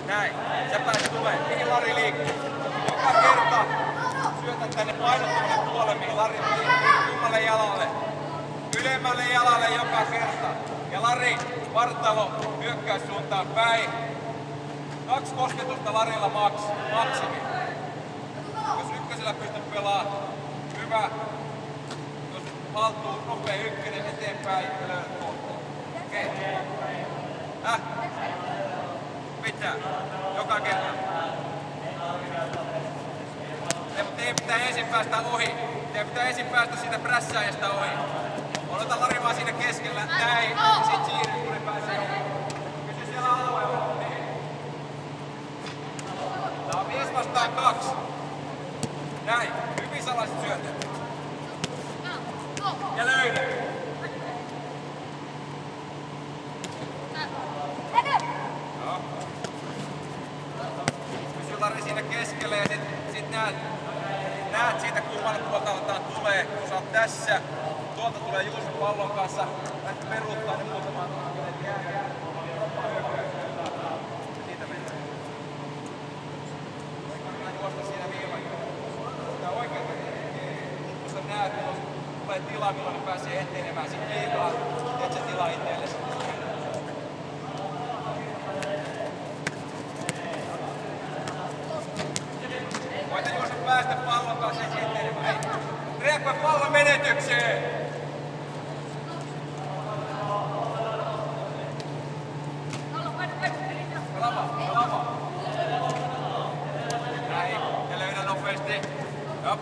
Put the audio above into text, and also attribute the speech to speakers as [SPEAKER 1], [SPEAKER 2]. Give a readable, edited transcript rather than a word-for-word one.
[SPEAKER 1] Näin. Sä pääset tulee. Mihin Lari liikkuu? Joka kerta syötät tänne painottuvalle puolelle, mihin Lari liikkuu. Kummalle jalalle. Ylemmälle jalalle joka kerta. Ja Lari, vartalo, hyökkäyssuuntaan päin. 2 kosketusta Larilla maksimi. Jos ykkösellä pystyt pelaamaan, hyvä. Jos haltuu, nopea ykkönen eteenpäin ja löydät kohtaa. Okei. Pitää. Joka kerta. Teidän pitää ensin päästä ohi. Teidän pitää ensin päästä siitä prässääjästä ohi. Odota Lari vaan siinä keskellä. Näin. Ja sit siirry, kun ne pääsee ohi. Pysy siellä alueella. Tää on 5 vastaan 2. Näin. Hyvin salaiset syötöt. Ja löydä. Joo. Pysy Lari siinä keskellä ja sit näet siitä kummalle puoleltaan tulee. Kun sä oot tässä, tuolta tulee Juuso pallon kanssa. Lähdet peruuttaa ne muutaman. Siitä mennään. Juosta siinä viivan. Sitä oikealta tekee. Kun sä näet, kun tulee tilaa, milloin ne pääsee etenemään. Sit liikaa, teet se tila itsellesi. Voit juosta päästä pallon kanssa etenemään. Reppä pallon menetykseen! Lava. Näin. Ja löydä nopeasti. Jop.